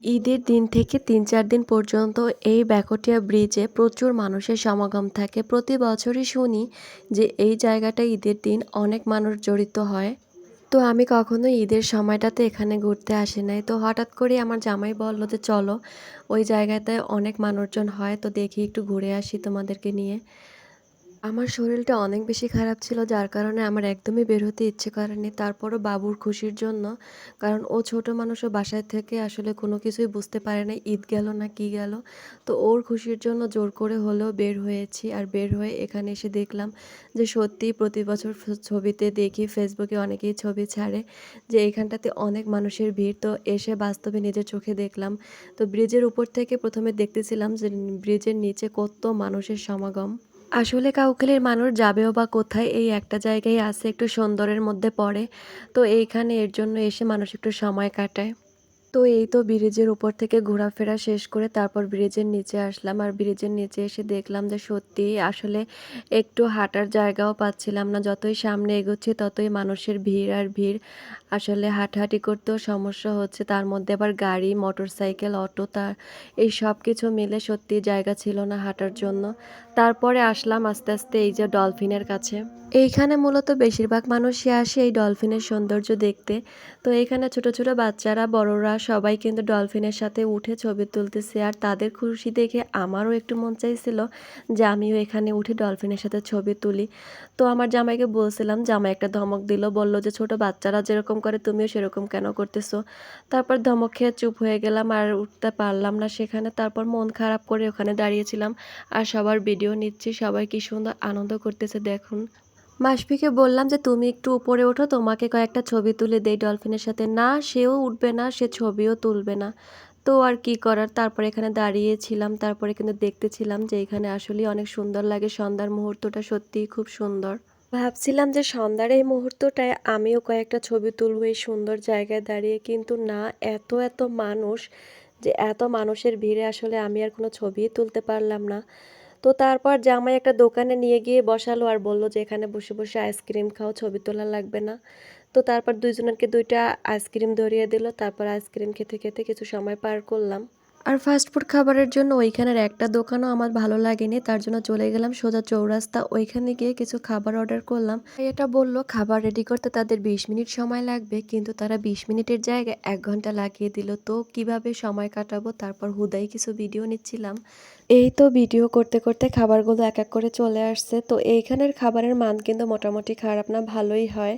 ঈদের দিন থেকে ৩-৪ দিন পর্যন্ত এই ব্যাকটিয়া ব্রিজে প্রচুর মানুষের সমাগম থাকে। প্রতি বছরই শুনি যে এই জায়গাটায় ঈদের দিন অনেক মানুষ জড়িত হয়। তো আমি কখনো ঈদের সময়টাতে এখানে ঘুরতে আসি নাই। তো হঠাৎ করেই আমার জামাই বলল যে, "চলো, ওই জায়গাটায় অনেক মানুষজন হয়। তো দেখি একটু ঘুরে আসি তোমাদেরকে নিয়ে।" আমার শরীরটা অনেক বেশি খারাপ ছিল যার কারণে আমার একদমই বের হতে ইচ্ছে করেনি। তারপরও বাবুর খুশির জন্য, কারণ ও ছোট মানুষ, ও বাসায় থেকে আসলে কোনো কিছুই বুঝতে পারে না ঈদ গেল না কি গেল। তো ওর খুশির জন্য জোর করে হলেও বের হয়েছি। আর বের হয়ে এখানে এসে দেখলাম যে সত্যিই প্রতি বছর ছবিতে দেখি, ফেসবুকে অনেকেই ছবি ছাড়ে যে এখানটাতে অনেক মানুষের ভিড়। তো এসে বাস্তবে নিজের চোখে দেখলাম। তো ব্রিজের উপর থেকে প্রথমে দেখতেছিলাম যে ব্রিজের নিচে কত মানুষের সমাগম। আসলে কাউখালীর মানুষ যাবেও বা কোথায়, এই একটা জায়গায় আছে একটু সুন্দরের মধ্যে পড়ে। তো এইখানে এর জন্য এসে মানুষ একটু সময় কাটায়। তো এই তো ব্রিজের উপর থেকে ঘোরাফেরা শেষ করে তারপর ব্রিজের নিচে আসলাম। আর ব্রিজের নিচে এসে দেখলাম যে সত্যিই আসলে একটু হাঁটার জায়গাও পাচ্ছিলাম না। যতই সামনে এগোচ্ছি ততই মানুষের ভিড় আর ভিড়। আসলে হাঁটাহাঁটি করতেও সমস্যা হচ্ছে। তার মধ্যে আবার গাড়ি, মোটরসাইকেল, অটো, তার এই সব কিছু মিলে সত্যিই জায়গা ছিল না হাঁটার জন্য। তারপরে আসলাম আস্তে, আস্তে এই যে ডলফিনের কাছে। এইখানে মূলত বেশিরভাগ মানুষই আসে এই ডলফিনের সৌন্দর্য দেখতে। তো এখানে ছোট, ছোট বাচ্চারা, বড়রা সবাই কিন্তু ডলফিনের সাথে উঠে ছবি তুলতেছে। আর তাদের খুশি দেখে আমারও একটু মন চাইছিল যে আমিও এখানে উঠে ডলফিনের সাথে ছবি তুলি। তো আমার জামাইকে বলছিলাম, জামাই একটা ধমক দিল। বলল যে, "ছোট বাচ্চারা যেরকম করে তুমিও সেরকম কেন করতেছো?" তারপর ধমক খেয়ে চুপ হয়ে গেলাম, আর উঠতে পারলাম না সেখানে। তারপর মন খারাপ করে ওখানে দাঁড়িয়েছিলাম আর সবার ভিডিও নিচ্ছি। সবাই কি সুন্দর আনন্দ করতেছে দেখুন। মাশফিকে বললাম যে, "তুমি একটু উপরে ওঠো, তোমাকে কয়েকটা ছবি তুলে দেই ডলফিনের সাথে।" না, সেও উঠবে না, সে ছবিও তুলবে না। তো আর কি করার, তারপরে এখানে দাঁড়িয়েছিলাম। তারপরে কিন্তু দেখতেছিলাম যে এখানে আসলেই অনেক সুন্দর লাগে। সন্ধ্যার মুহূর্তটা সত্যিই খুব সুন্দর। ভাবছিলাম যে সন্ধ্যার এই মুহূর্তটায় আমিও কয়েকটা ছবি তুলবো এই সুন্দর জায়গায় দাঁড়িয়ে, কিন্তু না, এত এত মানুষ, যে এত মানুষের ভিড়ে আসলে আমি আর কোনো ছবিই তুলতে পারলাম না। তো তারপর জামাই একটা দোকানে নিয়ে গিয়ে বসালো আর বলল যে, "এখানে বসে বসে আইসক্রিম খাও, ছবি তোলা লাগবে না।" তো তারপর দুইজনকে ২টা আইসক্রিম ধরিয়ে দিল। তারপর আইসক্রিম খেতে খেতে কিছু সময় পার করলাম। আর ফাস্টফুড খাবারের জন্য ওইখানের একটা দোকানও আমার ভালো লাগেনি। তার জন্য চলে গেলাম সোজা চৌরাস্তা। ওইখানে গিয়ে কিছু খাবার অর্ডার করলাম। ভাইয়াটা বলল খাবার রেডি করতে তাদের ২০ মিনিট সময় লাগবে, কিন্তু তারা ২০ মিনিটের জায়গায় ১ ঘন্টা লাগিয়ে দিল। তো কিভাবে সময় কাটাবো, তারপর হুদাই কিছু ভিডিও নিচ্ছিলাম। এই তো ভিডিও করতে করতে খাবারগুলো এক এক করে চলে আসছে। তো এইখানের খাবারের মান কিন্তু মোটামুটি খারাপ না, ভালোই হয়।